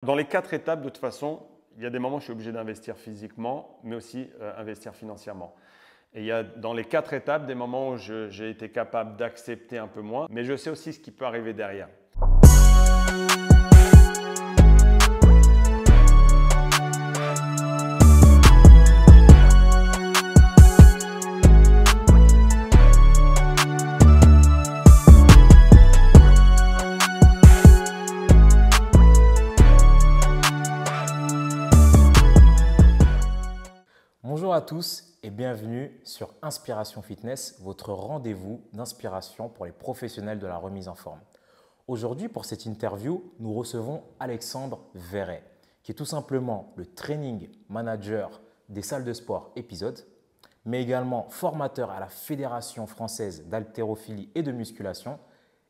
Dans les 4 étapes, de toute façon, il y a des moments où je suis obligé d'investir physiquement, mais aussi investir financièrement. Et il y a dans les 4 étapes des moments où j'ai été capable d'accepter un peu moins, mais je sais aussi ce qui peut arriver derrière. Bonjour à tous et bienvenue sur Inspiration Fitness, votre rendez-vous d'inspiration pour les professionnels de la remise en forme. Aujourd'hui, pour cette interview, nous recevons Alexandre Verret, qui est tout simplement le training manager des salles de sport épisode, mais également formateur à la Fédération française d'haltérophilie et de musculation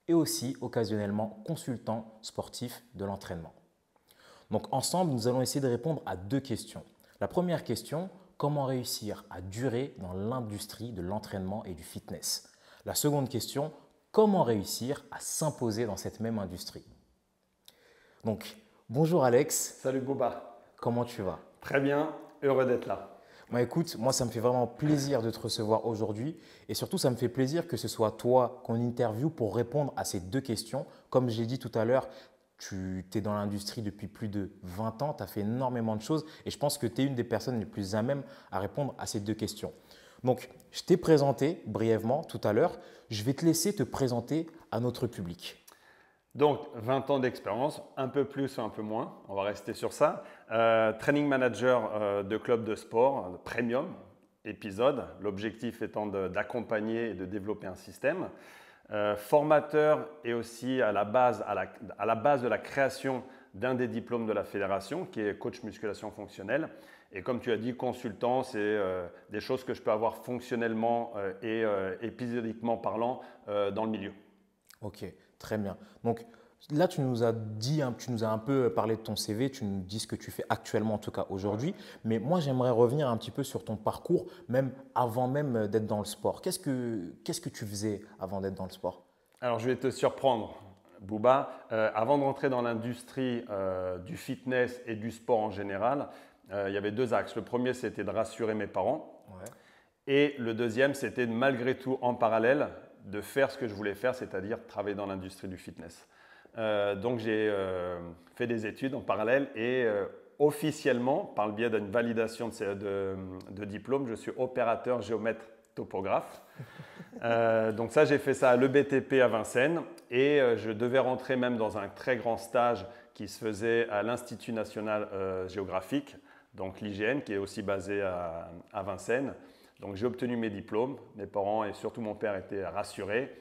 et aussi occasionnellement consultant sportif de l'entraînement. Donc ensemble, nous allons essayer de répondre à 2 questions. La première question, comment réussir à durer dans l'industrie de l'entraînement et du fitness? La seconde question, comment réussir à s'imposer dans cette même industrie? Donc, bonjour Alex. Salut Bouba. Comment tu vas? Très bien, heureux d'être là. Écoute, moi ça me fait vraiment plaisir de te recevoir aujourd'hui et surtout ça me fait plaisir que ce soit toi qu'on interviewe pour répondre à ces 2 questions. Comme j'ai dit tout à l'heure, tu es dans l'industrie depuis plus de 20 ans, tu as fait énormément de choses et je pense que tu es une des personnes les plus à même à répondre à ces 2 questions. Donc, je t'ai présenté brièvement tout à l'heure. Je vais te laisser te présenter à notre public. Donc, 20 ans d'expérience, un peu plus ou un peu moins, on va rester sur ça. Training manager de club de sport, premium, épisode, l'objectif étant d'accompagner et de développer un système. Formateur et aussi à la base de la création d'un des diplômes de la fédération qui est coach musculation fonctionnelle. Et comme tu as dit, consultant, c'est des choses que je peux avoir fonctionnellement et épisodiquement parlant dans le milieu. Ok, très bien. Donc là, tu nous as un peu parlé de ton CV, tu nous dis ce que tu fais actuellement en tout cas aujourd'hui. Mais moi, j'aimerais revenir un petit peu sur ton parcours, même avant même d'être dans le sport. Qu'est-ce que tu faisais avant d'être dans le sport? Alors, je vais te surprendre, Bouba. Avant de rentrer dans l'industrie du fitness et du sport en général, il y avait 2 axes. Le premier, c'était de rassurer mes parents. Ouais. Et le deuxième, c'était malgré tout, en parallèle, de faire ce que je voulais faire, c'est-à-dire travailler dans l'industrie du fitness. Donc, j'ai fait des études en parallèle et officiellement, par le biais d'une validation de diplôme, je suis opérateur géomètre topographe. Donc ça, j'ai fait ça à l'EBTP à Vincennes et je devais rentrer même dans un très grand stage qui se faisait à l'Institut national géographique, donc l'IGN, qui est aussi basé à Vincennes. Donc j'ai obtenu mes diplômes, mes parents et surtout mon père étaient rassurés.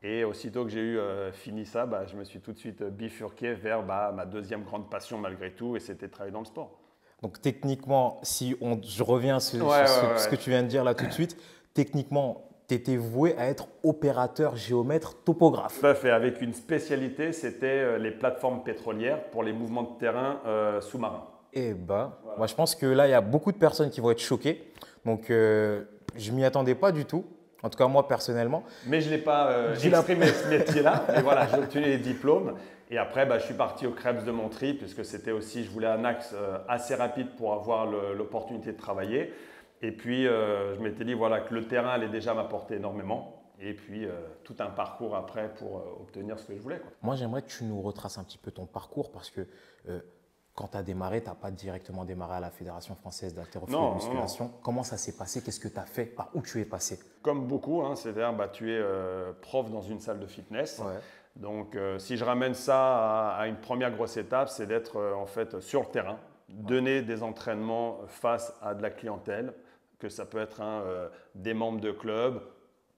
Et aussitôt que j'ai fini ça, je me suis tout de suite bifurqué vers ma deuxième grande passion malgré tout, et c'était travailler dans le sport. Donc techniquement, je reviens sur ce que tu viens de dire là tout de suite, techniquement, tu étais voué à être opérateur géomètre topographe. Tout à fait, avec une spécialité, c'était les plateformes pétrolières pour les mouvements de terrain sous-marins. Voilà. Moi je pense que là, il y a beaucoup de personnes qui vont être choquées. Donc je ne m'y attendais pas du tout. En tout cas, moi, personnellement. Mais je n'ai pas exprimé ce métier-là. Mais voilà, j'ai obtenu les diplômes. Et après, je suis parti au Krebs de Montry, puisque c'était aussi, je voulais un axe assez rapide pour avoir l'opportunité de travailler. Et puis, je m'étais dit que le terrain allait déjà m'apporter énormément. Et puis, tout un parcours après pour obtenir ce que je voulais. Moi, j'aimerais que tu nous retraces un petit peu ton parcours, parce que quand tu as démarré, tu n'as pas directement démarré à la Fédération française d'haltérophilie et de musculation. Non. Comment ça s'est passé? Qu'est-ce que tu as fait? Par où tu es passé? Comme beaucoup, c'est-à-dire tu es prof dans une salle de fitness. Ouais. Donc, si je ramène ça à une première grosse étape, c'est d'être en fait sur le terrain, donner des entraînements face à de la clientèle, que ça peut être des membres de club,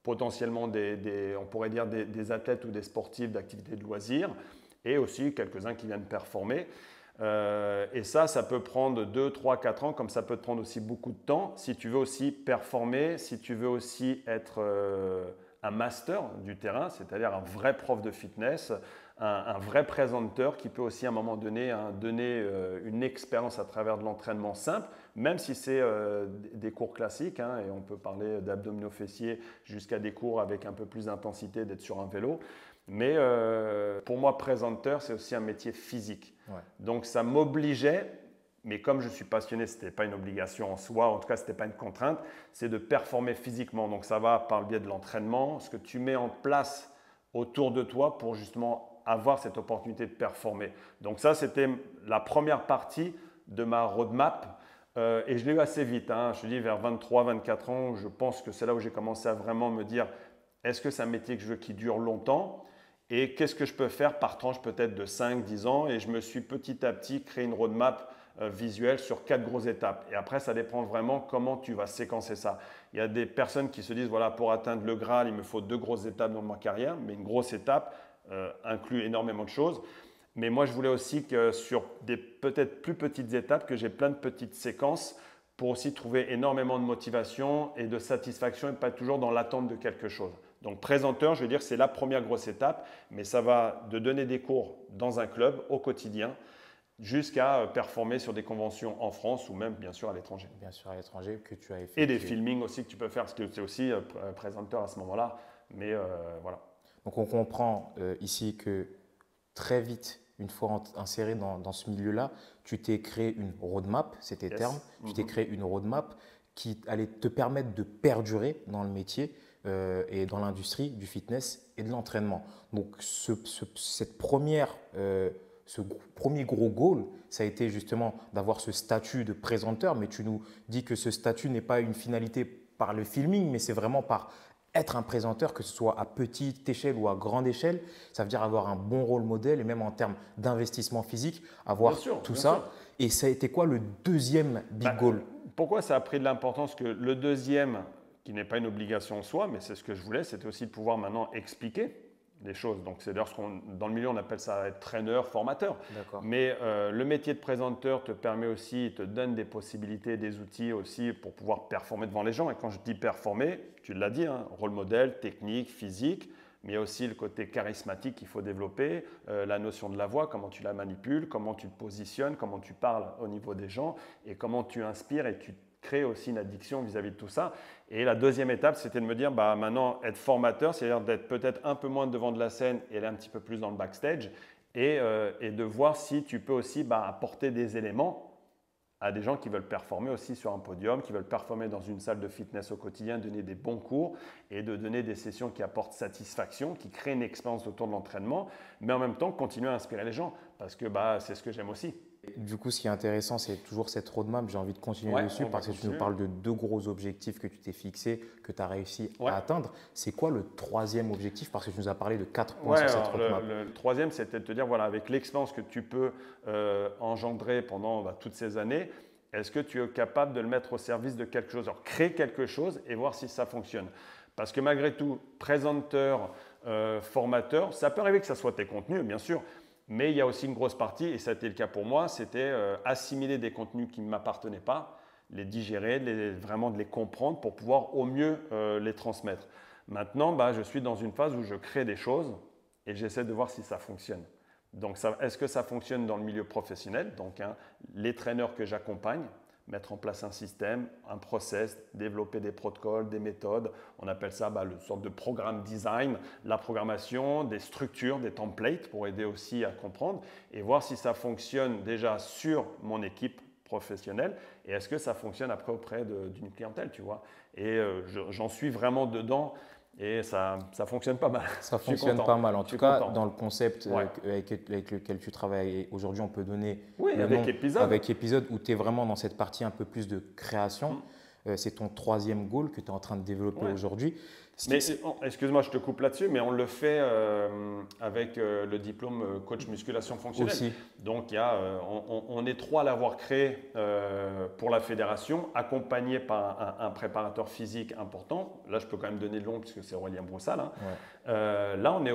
potentiellement on pourrait dire des athlètes ou des sportifs d'activités de loisirs, et aussi quelques-uns qui viennent performer. Et ça peut prendre 2, 3, 4 ans, comme ça peut te prendre aussi beaucoup de temps. Si tu veux aussi performer, si tu veux aussi être un master du terrain, c'est-à-dire un vrai prof de fitness, un vrai présenteur qui peut aussi à un moment donné donner une expérience à travers de l'entraînement simple, même si c'est des cours classiques, et on peut parler d'abdominaux fessiers jusqu'à des cours avec un peu plus d'intensité, d'être sur un vélo. Mais pour moi, présenteur, c'est aussi un métier physique. Donc, ça m'obligeait, mais comme je suis passionné, ce n'était pas une obligation en soi, en tout cas, ce n'était pas une contrainte, c'est de performer physiquement. Donc, ça va par le biais de l'entraînement, ce que tu mets en place autour de toi pour justement avoir cette opportunité de performer. Donc, ça, c'était la première partie de ma roadmap. Et je l'ai eu assez vite. Je te dis, vers 23, 24 ans, je pense que c'est là où j'ai commencé à vraiment me dire, est-ce que c'est un métier que je veux qui dure longtemps? Et qu'est-ce que je peux faire par tranche peut-être de 5, 10 ans? Et je me suis petit à petit créé une roadmap visuelle sur 4 grosses étapes. Et après, ça dépend vraiment comment tu vas séquencer ça. Il y a des personnes qui se disent, voilà, pour atteindre le Graal, il me faut 2 grosses étapes dans ma carrière. Mais une grosse étape inclut énormément de choses. Mais moi, je voulais aussi que sur des peut-être plus petites étapes, que j'ai plein de petites séquences pour aussi trouver énormément de motivation et de satisfaction et pas toujours dans l'attente de quelque chose. Donc, présenteur, je veux dire, c'est la première grosse étape, mais ça va de donner des cours dans un club au quotidien jusqu'à performer sur des conventions en France ou même, bien sûr, à l'étranger. Bien sûr, à l'étranger, que tu as effectué. Et des filmings aussi que tu peux faire, parce que tu es aussi présenteur à ce moment-là. Mais voilà. Donc, on comprend ici que très vite, une fois inséré dans ce milieu-là, tu t'es créé une roadmap, c'est tes termes, tu t'es créé une roadmap qui allait te permettre de perdurer dans le métier et dans l'industrie du fitness et de l'entraînement. Donc, ce premier gros goal, ça a été justement d'avoir ce statut de présenteur, mais tu nous dis que ce statut n'est pas une finalité par le filming, mais c'est vraiment par être un présenteur, que ce soit à petite échelle ou à grande échelle. Ça veut dire avoir un bon rôle modèle et même en termes d'investissement physique, avoir tout ça. Et ça a été quoi le deuxième big goal? Pourquoi ça a pris de l'importance? Que le deuxième, qui n'est pas une obligation en soi, mais c'est ce que je voulais, c'était aussi de pouvoir maintenant expliquer les choses. Donc, c'est d'ailleurs ce qu'on, dans le milieu, on appelle ça être traîneur, formateur. Mais le métier de présenteur te permet aussi, te donne des possibilités, des outils aussi pour pouvoir performer devant les gens. Et quand je dis performer, tu l'as dit, rôle modèle, technique, physique, mais il y a aussi le côté charismatique qu'il faut développer, la notion de la voix, comment tu la manipules, comment tu te positionnes, comment tu parles au niveau des gens et comment tu inspires et tu crées aussi une addiction vis-à-vis de tout ça. Et la deuxième étape, c'était de me dire, maintenant, être formateur, c'est-à-dire d'être peut-être un peu moins devant de la scène et aller un petit peu plus dans le backstage et de voir si tu peux aussi apporter des éléments à des gens qui veulent performer aussi sur un podium, qui veulent performer dans une salle de fitness au quotidien, donner des bons cours et de donner des sessions qui apportent satisfaction, qui créent une expérience autour de l'entraînement, mais en même temps continuer à inspirer les gens parce que c'est ce que j'aime aussi. Du coup, ce qui est intéressant, c'est toujours cette roadmap. J'ai envie de continuer dessus parce que tu nous parles de 2 gros objectifs que tu t'es fixés, que tu as réussi à atteindre. C'est quoi le troisième objectif? Parce que tu nous as parlé de 4 points sur cette roadmap. Le troisième, c'était de te dire, voilà, avec l'expérience que tu peux engendrer pendant toutes ces années, est-ce que tu es capable de le mettre au service de quelque chose? Alors, créer quelque chose et voir si ça fonctionne. Parce que malgré tout, présenteur, formateur, ça peut arriver que ça soit tes contenus, bien sûr, mais il y a aussi une grosse partie, et ça a été le cas pour moi, c'était assimiler des contenus qui ne m'appartenaient pas, les digérer, vraiment de les comprendre pour pouvoir au mieux les transmettre. Maintenant, je suis dans une phase où je crée des choses et j'essaie de voir si ça fonctionne. Donc, est-ce que ça fonctionne dans le milieu professionnel? Donc, les traîneurs que j'accompagne, mettre en place un système, un process, développer des protocoles, des méthodes. On appelle ça le sorte de programme design, la programmation, des structures, des templates pour aider aussi à comprendre et voir si ça fonctionne déjà sur mon équipe professionnelle et est-ce que ça fonctionne après auprès d'une clientèle, tu vois. Et j'en suis vraiment dedans. Et ça fonctionne pas mal. Ça fonctionne pas mal. En tout cas, dans le concept avec lequel tu travailles aujourd'hui, on peut donner avec épisode où tu es vraiment dans cette partie un peu plus de création. C'est ton troisième goal que tu es en train de développer aujourd'hui. Mais excuse-moi, je te coupe là-dessus, mais on le fait avec le diplôme coach musculation fonctionnelle. Aussi. Donc, on est 3 à l'avoir créé pour la fédération, accompagné par un préparateur physique important. Là, je peux quand même donner le nom puisque c'est Aurélien Broussal. Là, on est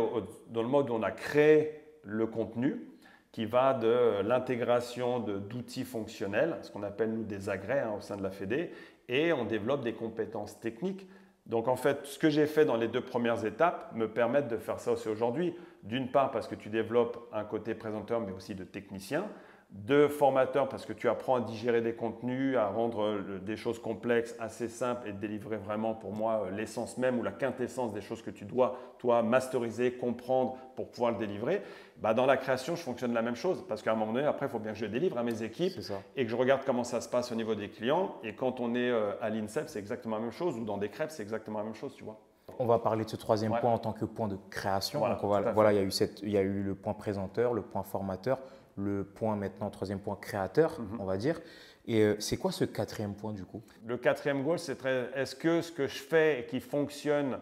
dans le mode où on a créé le contenu qui va de l'intégration d'outils fonctionnels, ce qu'on appelle nous des agrès au sein de la Fédé, et on développe des compétences techniques. Donc en fait, ce que j'ai fait dans les 2 premières étapes me permettent de faire ça aussi aujourd'hui. D'une part parce que tu développes un côté présenteur mais aussi de technicien. de formateur parce que tu apprends à digérer des contenus, à rendre des choses complexes assez simples et de délivrer vraiment pour moi l'essence même ou la quintessence des choses que tu dois, toi, masteriser, comprendre pour pouvoir le délivrer. Bah, dans la création, je fonctionne de la même chose parce qu'à un moment donné, après, il faut bien que je délivre à mes équipes et que je regarde comment ça se passe au niveau des clients. Et quand on est à l'INSEP, c'est exactement la même chose ou dans des crêpes, c'est exactement la même chose, tu vois. On va parler de ce troisième point en tant que point de création. Voilà, donc il y a eu le point présenteur, le point formateur, le point maintenant, troisième point créateur, on va dire. Et c'est quoi ce quatrième point du coup? Le quatrième goal, c'est est-ce que ce que je fais et qui fonctionne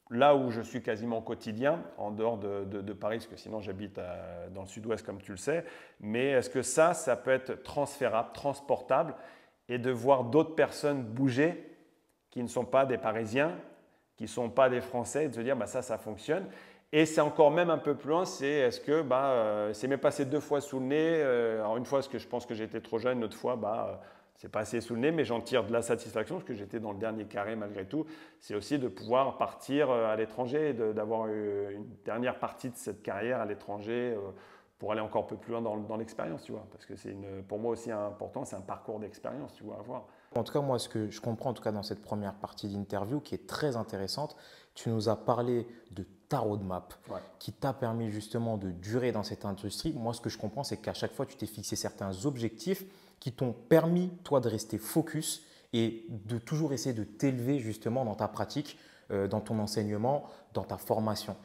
là où je suis quasiment au quotidien, en dehors de Paris, parce que sinon j'habite dans le sud-ouest comme tu le sais, mais est-ce que ça peut être transférable, transportable et de voir d'autres personnes bouger qui ne sont pas des Parisiens, qui ne sont pas des Français, et de se dire bah, ça fonctionne. Et c'est encore même un peu plus loin, c'est est-ce que c'est m'est passé 2 fois sous le nez. Alors une fois, parce que je pense que j'étais trop jeune, une autre fois, c'est passé sous le nez, mais j'en tire de la satisfaction parce que j'étais dans le dernier carré malgré tout. C'est aussi de pouvoir partir à l'étranger, d'avoir une dernière partie de cette carrière à l'étranger pour aller encore un peu plus loin dans l'expérience, tu vois. Parce que c'est pour moi aussi important, c'est un parcours d'expérience, tu vois, à voir. En tout cas, moi, ce que je comprends, en tout cas dans cette première partie d'interview qui est très intéressante, tu nous as parlé de ta roadmap qui t'a permis justement de durer dans cette industrie. Moi, ce que je comprends, c'est qu'à chaque fois, tu t'es fixé certains objectifs qui t'ont permis, toi, de rester focus et de toujours essayer de t'élever justement dans ta pratique, dans ton enseignement, dans ta formation.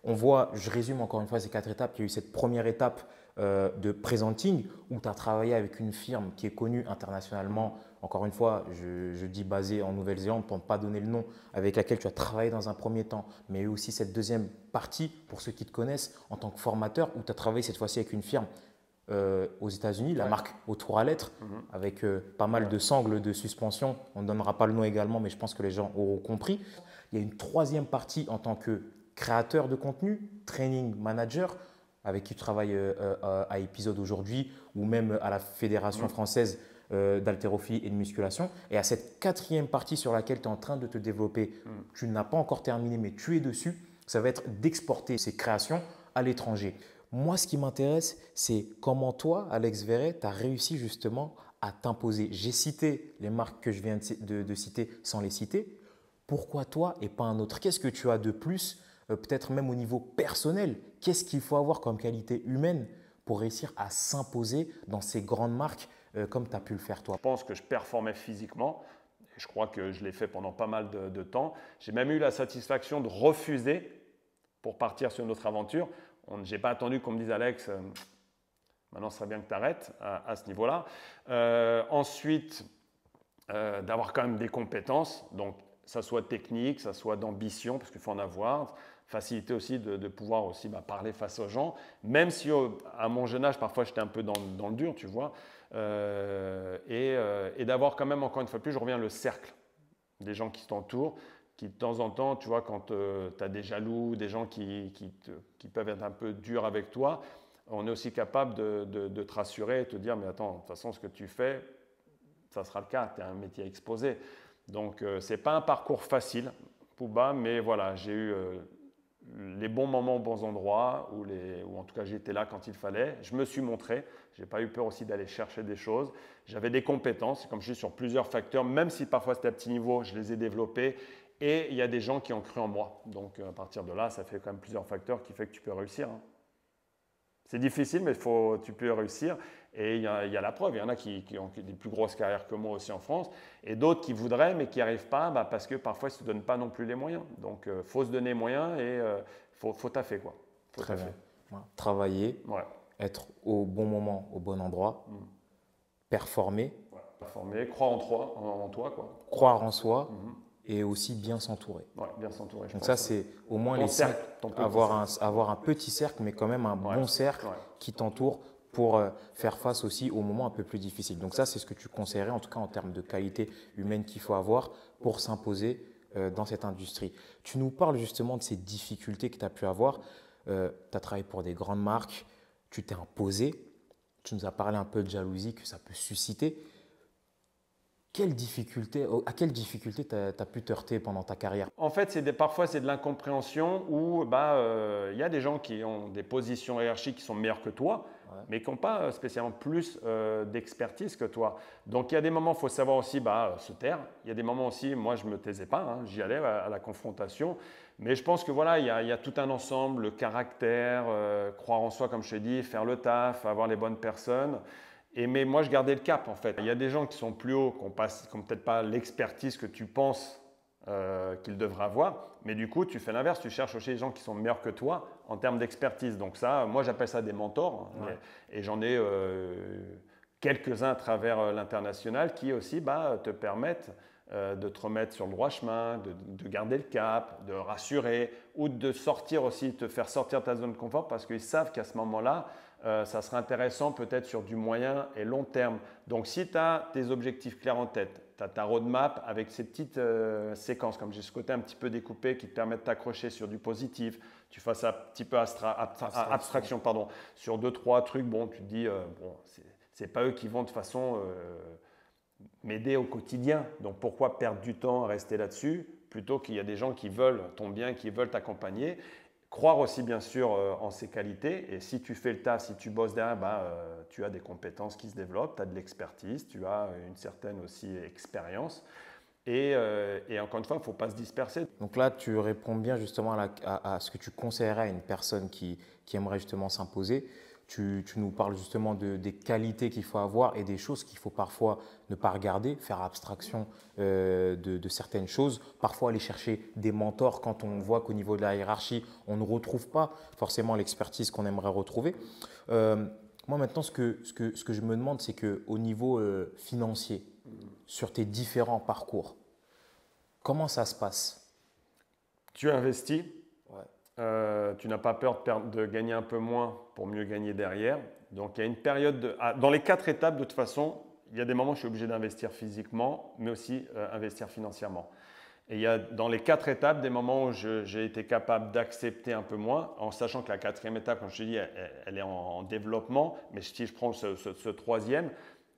On voit, je résume encore une fois ces 4 étapes. Il y a eu cette première étape de presenting où tu as travaillé avec une firme qui est connue internationalement, encore une fois, je dis basée en Nouvelle-Zélande pour ne pas donner le nom, avec laquelle tu as travaillé dans un premier temps, mais il y a eu aussi cette deuxième partie, pour ceux qui te connaissent, en tant que formateur, où tu as travaillé cette fois-ci avec une firme aux États-Unis, la marque Au Tour à Lettres, avec pas mal de sangles de suspension. On ne donnera pas le nom également, mais je pense que les gens auront compris. Il y a une troisième partie en tant que créateur de contenu, training manager, avec qui tu travailles à Épisode aujourd'hui ou même à la Fédération française d'haltérophilie et de musculation. Et à cette quatrième partie sur laquelle tu es en train de te développer, tu n'as pas encore terminé, mais tu es dessus, ça va être d'exporter ces créations à l'étranger. Moi, ce qui m'intéresse, c'est comment toi, Alex Verret, tu as réussi justement à t'imposer. J'ai cité les marques que je viens de citer sans les citer. Pourquoi toi et pas un autre? Qu'est-ce que tu as de plus, peut-être même au niveau personnel? Qu'est-ce qu'il faut avoir comme qualité humaine pour réussir à s'imposer dans ces grandes marques comme tu as pu le faire toi? Je pense que je performais physiquement. Je crois que je l'ai fait pendant pas mal de temps. J'ai même eu la satisfaction de refuser pour partir sur une autre aventure. Je n'ai pas attendu qu'on me dise Alex, maintenant ce serait bien que tu arrêtes à ce niveau-là. Ensuite, d'avoir quand même des compétences, donc ça soit technique, ça soit d'ambition, parce qu'il faut en avoir. Facilité aussi de pouvoir aussi parler face aux gens, même si à mon jeune âge, parfois j'étais un peu dans le dur, tu vois, et d'avoir quand même, encore une fois plus, je reviens le cercle des gens qui t'entourent, qui de temps en temps, tu vois, quand tu as des jaloux, des gens qui peuvent être un peu durs avec toi, on est aussi capable de te rassurer et te dire, mais attends, de toute façon, ce que tu fais, ça sera le cas, tu as un métier exposé. Donc, ce n'est pas un parcours facile, Pouba, mais voilà, j'ai eu les bons moments aux bons endroits, ou en tout cas j'étais là quand il fallait. Je me suis montré, je n'ai pas eu peur aussi d'aller chercher des choses. J'avais des compétences, comme je dis, sur plusieurs facteurs, même si parfois c'était à petit niveau, je les ai développés. Et il y a des gens qui ont cru en moi. Donc à partir de là, ça fait quand même plusieurs facteurs qui font que tu peux réussir. C'est difficile, mais tu peux réussir. Et il y a la preuve. Il y en a qui ont des plus grosses carrières que moi aussi en France. Et d'autres qui voudraient, mais qui n'y arrivent pas parce que parfois, ils ne se donnent pas non plus les moyens. Donc, il faut se donner les moyens et faut taffer, quoi. Très bien. Travailler, être au bon moment, au bon endroit, performer. Performer, croire en toi, quoi. Croire en soi. Et aussi bien s'entourer. Bien s'entourer. Donc ça, c'est au moins les cinq, avoir un petit cercle, mais quand même un bon cercle qui t'entoure pour faire face aussi aux moments un peu plus difficiles. Donc ça, c'est ce que tu conseillerais, en tout cas en termes de qualité humaine qu'il faut avoir pour s'imposer dans cette industrie. Tu nous parles justement de ces difficultés que tu as pu avoir. Tu as travaillé pour des grandes marques, tu t'es imposé, tu nous as parlé un peu de jalousie que ça peut susciter. À quelle difficulté tu as pu te heurter pendant ta carrière? En fait, parfois, c'est de l'incompréhension où y a des gens qui ont des positions hiérarchiques qui sont meilleurs que toi, mais qui n'ont pas spécialement plus d'expertise que toi. Donc il y a des moments, il faut savoir aussi se taire. Il y a des moments aussi, moi je ne me taisais pas, hein, j'y allais à la confrontation. Mais je pense que voilà, il y a tout un ensemble, le caractère, croire en soi, comme je t'ai dit, faire le taf, avoir les bonnes personnes. Mais moi, je gardais le cap en fait. Il y a des gens qui sont plus hauts, qui n'ont peut-être pas l'expertise que tu penses qu'ils devraient avoir. Mais du coup, tu fais l'inverse, tu cherches aussi les gens qui sont meilleurs que toi en termes d'expertise. Donc ça, moi, j'appelle ça des mentors. Hein, et j'en ai quelques-uns à travers l'international qui aussi te permettent de te remettre sur le droit chemin, de garder le cap, de rassurer ou de sortir aussi, te faire sortir de ta zone de confort parce qu'ils savent qu'à ce moment-là, ça sera intéressant peut-être sur du moyen et long terme. Donc si tu as tes objectifs clairs en tête, tu as ta roadmap avec ces petites séquences, comme j'ai ce côté un petit peu découpé qui te permettent de t'accrocher sur du positif, tu fasses un petit peu abstraction sur 2-3 trucs, bon, tu te dis, c'est pas eux qui vont de toute façon m'aider au quotidien. Donc pourquoi perdre du temps à rester là-dessus plutôt qu'il y a des gens qui veulent ton bien, qui veulent t'accompagner. Croire aussi bien sûr en ses qualités et si tu fais le taf, si tu bosses derrière, tu as des compétences qui se développent, tu as de l'expertise, tu as une certaine aussi expérience et encore une fois, il ne faut pas se disperser. Donc là, tu réponds bien justement à ce que tu conseillerais à une personne qui aimerait justement s'imposer. Tu nous parles justement des qualités qu'il faut avoir et des choses qu'il faut parfois ne pas regarder, faire abstraction de certaines choses, parfois aller chercher des mentors quand on voit qu'au niveau de la hiérarchie, on ne retrouve pas forcément l'expertise qu'on aimerait retrouver. Moi maintenant, ce que je me demande, c'est qu'au niveau financier, sur tes différents parcours, comment ça se passe? Tu investis. Tu n'as pas peur de gagner un peu moins pour mieux gagner derrière. Donc, il y a une période dans les 4 étapes, de toute façon, il y a des moments où je suis obligé d'investir physiquement, mais aussi investir financièrement. Et il y a dans les 4 étapes des moments où j'ai été capable d'accepter un peu moins, en sachant que la 4e étape, comme je te dis, elle est en développement, mais si je prends ce 3e,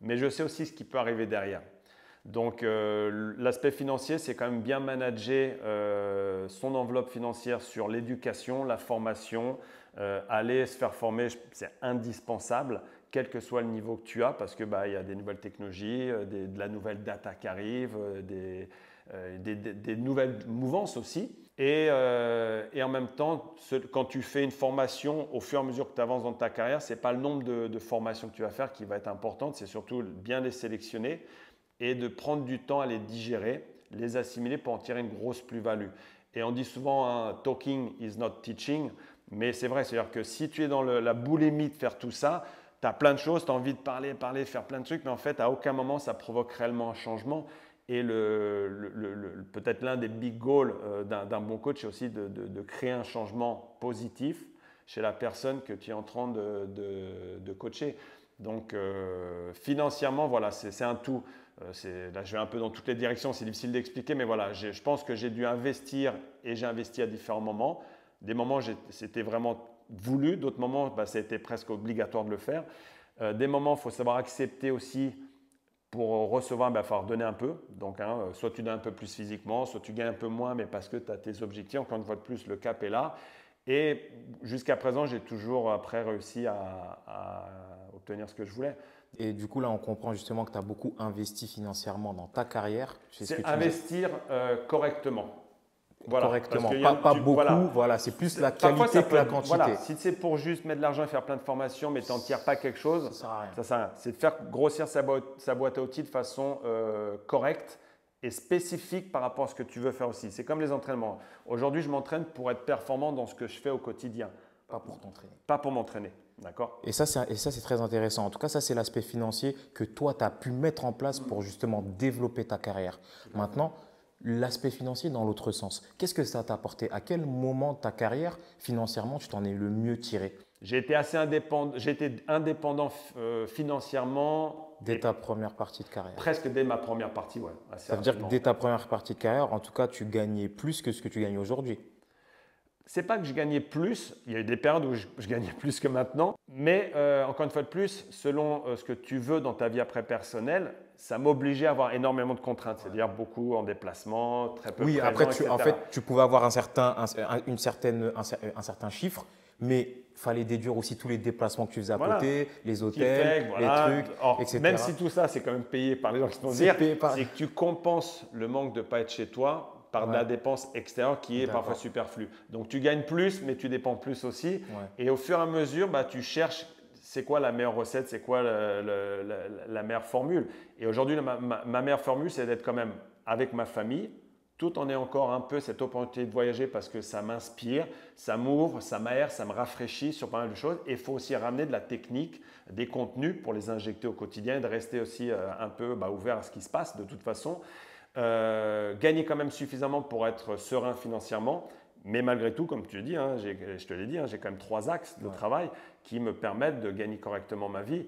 mais je sais aussi ce qui peut arriver derrière. Donc l'aspect financier, c'est quand même bien manager son enveloppe financière sur l'éducation, la formation, aller se faire former, c'est indispensable, quel que soit le niveau que tu as, parce que y a des nouvelles technologies, de la nouvelle data qui arrive, des nouvelles mouvances aussi. Et en même temps, quand tu fais une formation, au fur et à mesure que tu avances dans ta carrière, ce n'est pas le nombre de formations que tu vas faire qui va être important, c'est surtout bien les sélectionner et de prendre du temps à les digérer, les assimiler pour en tirer une grosse plus-value. Et on dit souvent « talking is not teaching », mais c'est vrai, c'est-à-dire que si tu es dans la boulimie de faire tout ça, tu as plein de choses, tu as envie de parler, faire plein de trucs, mais en fait, à aucun moment, ça provoque réellement un changement. Et peut-être l'un des big goals d'un bon coach, c'est aussi de créer un changement positif chez la personne que tu es en train de coacher. Donc, financièrement, voilà, c'est un tout. Là, je vais un peu dans toutes les directions, c'est difficile d'expliquer, mais voilà, je pense que j'ai dû investir et j'ai investi à différents moments. Des moments, c'était vraiment voulu, d'autres moments, ça a été presque obligatoire de le faire. Des moments, il faut savoir accepter aussi pour recevoir, il faut donner un peu. Donc, soit tu donnes un peu plus physiquement, soit tu gagnes un peu moins, mais parce que tu as tes objectifs. Encore une fois de plus, le cap est là. Et jusqu'à présent, j'ai toujours après réussi à obtenir ce que je voulais. Et du coup, là, on comprend justement que tu as beaucoup investi financièrement dans ta carrière. C'est investir correctement. Voilà, correctement, pas beaucoup, voilà, c'est plus la qualité que la quantité. Voilà, si c'est pour juste mettre de l'argent et faire plein de formations, mais tu n'en tires pas quelque chose, ça sert à rien. C'est de faire grossir sa boîte à outils de façon correcte et spécifique par rapport à ce que tu veux faire aussi. C'est comme les entraînements. Aujourd'hui, je m'entraîne pour être performant dans ce que je fais au quotidien. Pas pour t'entraîner. Pas pour m'entraîner. D'accord. Et ça, c'est très intéressant. En tout cas, ça, c'est l'aspect financier que toi, tu as pu mettre en place pour justement développer ta carrière. Maintenant, l'aspect financier dans l'autre sens. Qu'est-ce que ça t'a apporté? À quel moment de ta carrière, financièrement, tu t'en es le mieux tiré? J'ai été assez indépendant. J'ai été indépendant financièrement. Dès ta première partie de carrière? Presque dès ma première partie, oui. Ça veut dire que dès ta première partie de carrière, en tout cas, tu gagnais plus que ce que tu gagnes aujourd'hui? C'est pas que je gagnais plus, il y a eu des périodes où je gagnais plus que maintenant, mais encore une fois de plus, selon ce que tu veux dans ta vie après personnelle, ça m'obligeait à avoir énormément de contraintes, c'est-à-dire beaucoup en déplacement, très peu oui, présent, après, etc. en fait, tu pouvais avoir un certain chiffre, mais il fallait déduire aussi tous les déplacements que tu faisais à côté, les hôtels, les trucs, etc. Même si tout ça, c'est quand même payé par les gens qui te vont dire, c'est que tu compenses le manque de ne pas être chez toi par de la dépense extérieure qui est parfois superflue. Donc, tu gagnes plus, mais tu dépenses plus aussi. Et au fur et à mesure, tu cherches c'est quoi la meilleure recette, c'est quoi la meilleure formule. Et aujourd'hui, ma meilleure formule, c'est d'être quand même avec ma famille, tout en ayant encore un peu cette opportunité de voyager parce que ça m'inspire, ça m'ouvre, ça m'aère, ça me rafraîchit sur pas mal de choses. Et il faut aussi ramener de la technique, des contenus pour les injecter au quotidien et de rester aussi un peu ouvert à ce qui se passe de toute façon. Gagner quand même suffisamment pour être serein financièrement. Mais malgré tout, comme tu le dis, je te l'ai dit, j'ai quand même 3 axes de travail qui me permettent de gagner correctement ma vie.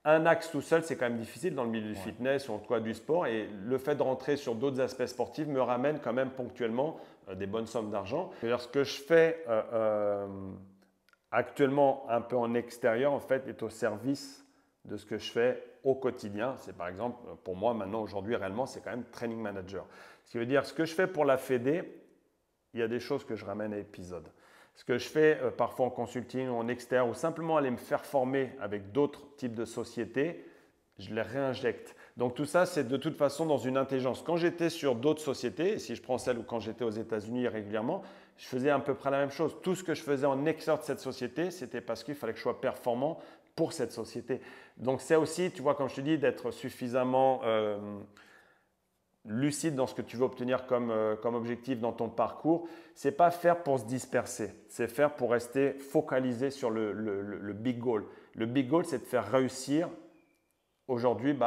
Un axe tout seul, c'est quand même difficile dans le milieu du fitness ou en tout cas du sport. Et le fait de rentrer sur d'autres aspects sportifs me ramène quand même ponctuellement des bonnes sommes d'argent. Ce que je fais actuellement un peu en extérieur, en fait, est au service de ce que je fais au quotidien. C'est par exemple, pour moi maintenant, aujourd'hui, réellement, c'est quand même training manager. Ce qui veut dire, ce que je fais pour la Fédé, il y a des choses que je ramène à épisode. Ce que je fais parfois en consulting ou en externe ou simplement aller me faire former avec d'autres types de sociétés, je les réinjecte. Donc tout ça, c'est de toute façon dans une intelligence. Quand j'étais sur d'autres sociétés, si je prends celle ou quand j'étais aux États-Unis régulièrement, je faisais à peu près la même chose. Tout ce que je faisais en externe de cette société, c'était parce qu'il fallait que je sois performant pour cette société. Donc c'est aussi, tu vois, comme je te dis, d'être suffisamment lucide dans ce que tu veux obtenir comme objectif dans ton parcours. Ce n'est pas faire pour se disperser, c'est faire pour rester focalisé sur le big goal. Le big goal, c'est de faire réussir aujourd'hui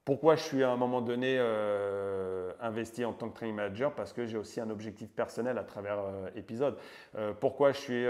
pourquoi je suis à un moment donné investi en tant que training manager, parce que j'ai aussi un objectif personnel à travers épisode. Pourquoi je suis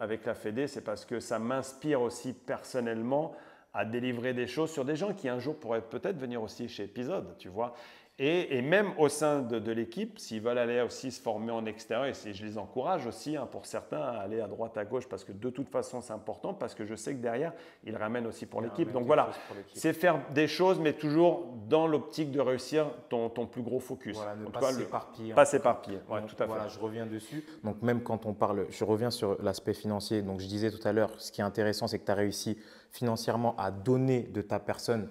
avec la Fédé, c'est parce que ça m'inspire aussi personnellement à délivrer des choses sur des gens qui un jour pourraient peut-être venir aussi chez Épisode, tu vois. Et même au sein de l'équipe, s'ils veulent aller aussi se former en extérieur, et je les encourage aussi pour certains à aller à droite, à gauche, parce que de toute façon c'est important, parce que je sais que derrière, ils ramènent aussi pour l'équipe. Donc voilà, c'est faire des choses, mais toujours dans l'optique de réussir ton plus gros focus. Voilà, ne pas s'éparpiller. Pas s'éparpiller, ouais, tout à fait. Voilà, je reviens dessus. Donc même quand on parle, je reviens sur l'aspect financier. Donc je disais tout à l'heure, ce qui est intéressant, c'est que tu as réussi financièrement à donner de ta personne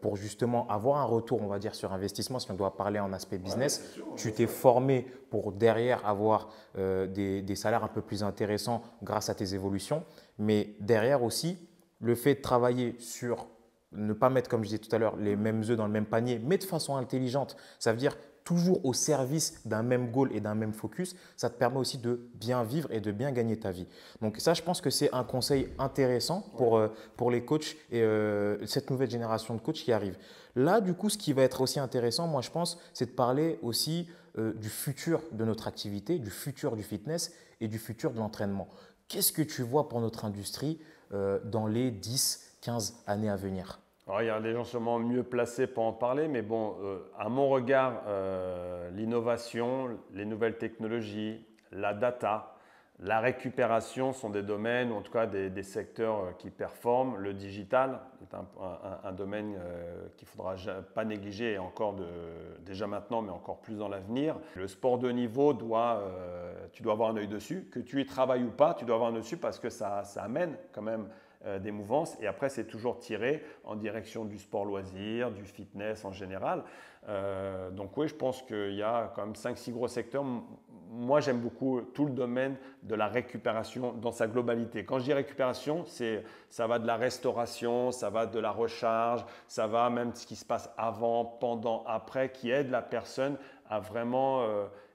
pour justement avoir un retour, on va dire, sur investissement, si on doit parler en aspect business. Ouais, tu t'es formé pour derrière avoir des salaires un peu plus intéressants grâce à tes évolutions. Mais derrière aussi, le fait de travailler sur ne pas mettre, comme je disais tout à l'heure, les mêmes œufs dans le même panier, mais de façon intelligente, ça veut dire toujours au service d'un même goal et d'un même focus, ça te permet aussi de bien vivre et de bien gagner ta vie. Donc ça, je pense que c'est un conseil intéressant pour les coachs et cette nouvelle génération de coachs qui arrive. Là, du coup, ce qui va être aussi intéressant, moi, je pense, c'est de parler aussi du futur de notre activité, du futur du fitness et du futur de l'entraînement. Qu'est-ce que tu vois pour notre industrie dans les 10-15 années à venir ? Alors, il y a des gens sûrement mieux placés pour en parler, mais bon, à mon regard, l'innovation, les nouvelles technologies, la data, la récupération sont des domaines, ou en tout cas des secteurs qui performent. Le digital est un domaine qu'il ne faudra pas négliger, et encore déjà maintenant, mais encore plus dans l'avenir. Le sport de haut niveau, tu dois avoir un œil dessus. Que tu y travailles ou pas, tu dois avoir un œil dessus parce que ça amène quand même des mouvances, et après c'est toujours tiré en direction du sport loisir, du fitness en général. Donc oui, je pense qu'il y a quand même 5-6 gros secteurs. Moi j'aime beaucoup tout le domaine de la récupération dans sa globalité. Quand je dis récupération, ça va de la restauration, ça va de la recharge, ça va même de ce qui se passe avant, pendant, après, qui aide la personne à vraiment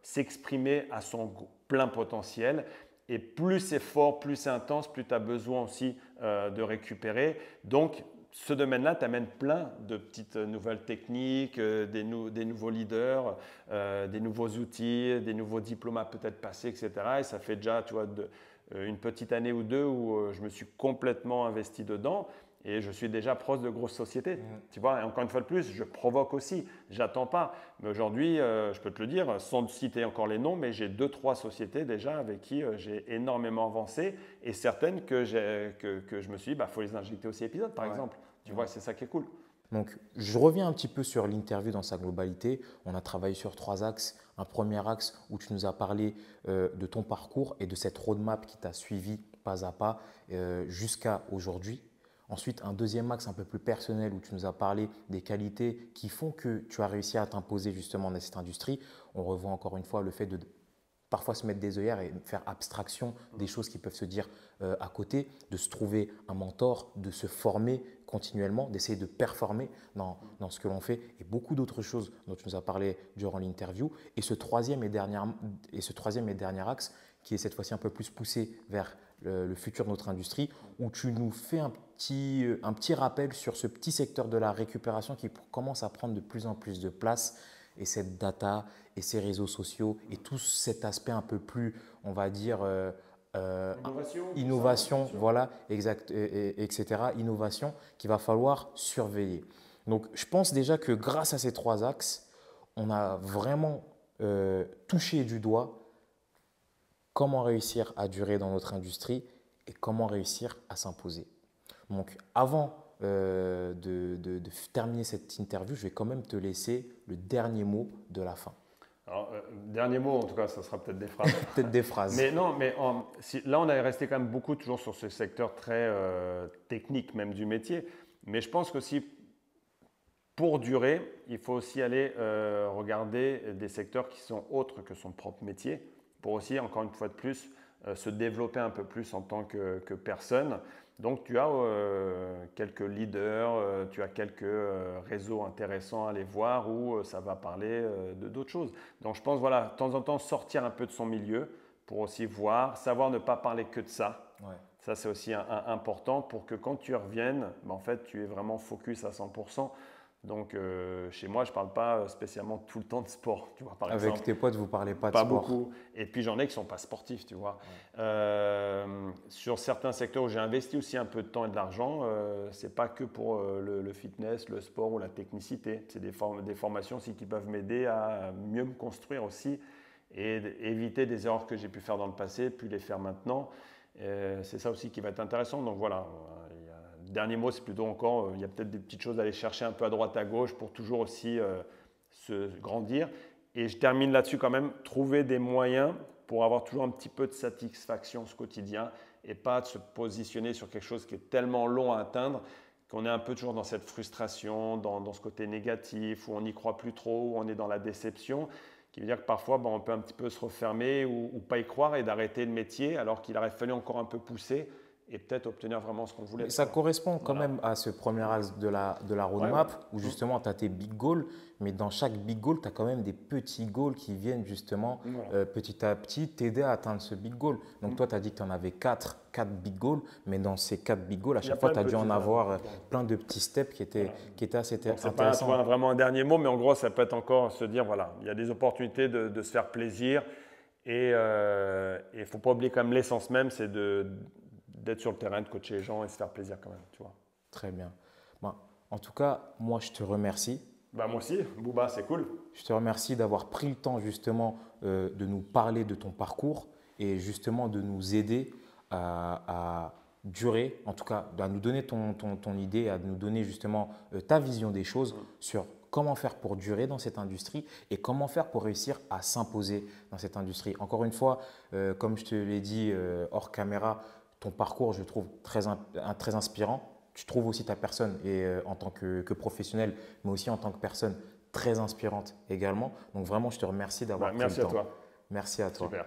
s'exprimer à son plein potentiel. Et plus c'est fort, plus c'est intense, plus tu as besoin aussi de récupérer. Donc, ce domaine-là t'amène plein de petites nouvelles techniques, des nouveaux leaders, des nouveaux outils, des nouveaux diplômes à peut-être passer, etc. Et ça fait déjà, tu vois, une petite année ou deux où je me suis complètement investi dedans. Et je suis déjà proche de grosses sociétés. Tu vois, et encore une fois de plus, je provoque aussi, j'attends pas. Mais aujourd'hui, je peux te le dire, sans citer encore les noms, mais j'ai 2-3 sociétés déjà avec qui j'ai énormément avancé, et certaines que je me suis dit, faut les injecter aussi épisode, par exemple. Tu vois, c'est ça qui est cool. Donc, je reviens un petit peu sur l'interview dans sa globalité. On a travaillé sur 3 axes. Un premier axe où tu nous as parlé de ton parcours et de cette roadmap qui t'a suivi pas à pas jusqu'à aujourd'hui. Ensuite, un deuxième axe un peu plus personnel où tu nous as parlé des qualités qui font que tu as réussi à t'imposer justement dans cette industrie. On revoit encore une fois le fait de parfois se mettre des œillères et faire abstraction des choses qui peuvent se dire à côté, de se trouver un mentor, de se former continuellement, d'essayer de performer dans ce que l'on fait et beaucoup d'autres choses dont tu nous as parlé durant l'interview. Et ce troisième et dernier axe qui est cette fois-ci un peu plus poussé vers le futur de notre industrie, où tu nous fais un petit rappel sur ce petit secteur de la récupération qui commence à prendre de plus en plus de place et cette data et ces réseaux sociaux et tout cet aspect un peu plus, on va dire, innovation, voilà, exact, etc. Innovation qu'il va falloir surveiller. Donc, je pense déjà que grâce à ces 3 axes, on a vraiment touché du doigt comment réussir à durer dans notre industrie et comment réussir à s'imposer. Donc, avant de terminer cette interview, je vais quand même te laisser le dernier mot de la fin. Alors, dernier mot, en tout cas, ça sera peut-être des phrases. Peut-être des phrases. Mais non, mais là, on est resté quand même beaucoup toujours sur ce secteur très technique, même du métier. Mais je pense que si, pour durer, il faut aussi aller regarder des secteurs qui sont autres que son propre métier, pour aussi, encore une fois de plus, se développer un peu plus en tant que personne. Donc, tu as quelques leaders, tu as quelques réseaux intéressants à aller voir où ça va parler d'autres choses. Donc, je pense, voilà, de temps en temps, sortir un peu de son milieu pour aussi voir, savoir ne pas parler que de ça. Ouais. Ça, c'est aussi important pour que quand tu reviennes, en fait, tu es vraiment focus à 100%. Donc, chez moi, je ne parle pas spécialement tout le temps de sport, tu vois, par exemple. Avec tes potes, vous ne parlez pas de sport? Pas beaucoup. Et puis, j'en ai qui ne sont pas sportifs, tu vois. Ouais. Sur certains secteurs où j'ai investi aussi un peu de temps et de l'argent, ce n'est pas que pour le fitness, le sport ou la technicité. C'est des formations aussi qui peuvent m'aider à mieux me construire aussi et éviter des erreurs que j'ai pu faire dans le passé, puis les faire maintenant. C'est ça aussi qui va être intéressant. Donc, voilà. Dernier mot, c'est plutôt encore, il y a peut-être des petites choses à aller chercher un peu à droite, à gauche pour toujours aussi se grandir. Et je termine là-dessus quand même, trouver des moyens pour avoir toujours un petit peu de satisfaction ce quotidien et pas de se positionner sur quelque chose qui est tellement long à atteindre qu'on est un peu toujours dans cette frustration, dans ce côté négatif où on n'y croit plus trop, où on est dans la déception, qui veut dire que parfois on peut un petit peu se refermer ou pas y croire et d'arrêter le métier alors qu'il aurait fallu encore un peu pousser et peut-être obtenir vraiment ce qu'on voulait. Ça correspond quand même à ce premier axe de la roadmap où justement tu as tes big goals, mais dans chaque big goal, tu as quand même des petits goals qui viennent justement petit à petit t'aider à atteindre ce big goal. Donc toi, tu as dit que tu en avais 4 big goals, mais dans ces 4 big goals, à chaque fois, tu as dû en avoir plein de petits steps qui étaient assez intéressants. Ce n'est pas vraiment un dernier mot, mais en gros, ça peut être encore se dire, voilà, il y a des opportunités de se faire plaisir et il ne faut pas oublier quand même l'essence même, c'est d'être sur le terrain, de coacher les gens et se faire plaisir quand même, tu vois. Très bien. En tout cas, moi, je te remercie. Moi aussi, Bouba, c'est cool. Je te remercie d'avoir pris le temps justement de nous parler de ton parcours et justement de nous aider à durer, en tout cas à nous donner ton idée, à nous donner justement ta vision des choses sur comment faire pour durer dans cette industrie et comment faire pour réussir à s'imposer dans cette industrie. Encore une fois, comme je te l'ai dit hors caméra, ton parcours, je trouve très inspirant. Tu trouves aussi ta personne et, en tant que professionnel, mais aussi en tant que personne très inspirante également. Donc vraiment, je te remercie d'avoir pris le temps. Merci à toi. Merci à toi. Super.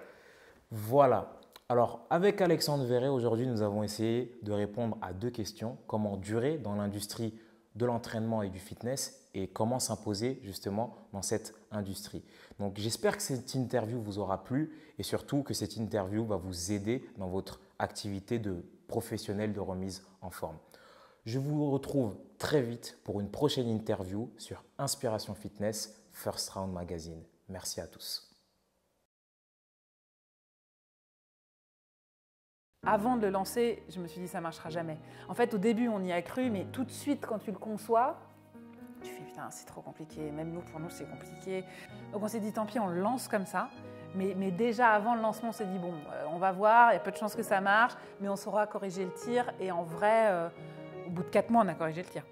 Voilà. Alors, avec Alexandre Verret, aujourd'hui, nous avons essayé de répondre à 2 questions. Comment durer dans l'industrie de l'entraînement et du fitness et comment s'imposer justement dans cette industrie. Donc, j'espère que cette interview vous aura plu et surtout que cette interview va vous aider dans votre activité de professionnel de remise en forme. Je vous retrouve très vite pour une prochaine interview sur Inspiration Fitness First Round Magazine. Merci à tous. Avant de le lancer, je me suis dit ça ne marchera jamais. En fait, au début, on y a cru, mais tout de suite, quand tu le conçois, tu fais putain, c'est trop compliqué. Même pour nous, c'est compliqué. Donc on s'est dit tant pis, on le lance comme ça. Mais déjà avant le lancement, on s'est dit bon, on va voir, il y a peu de chances que ça marche, mais on saura corriger le tir. Et en vrai, au bout de 4 mois, on a corrigé le tir.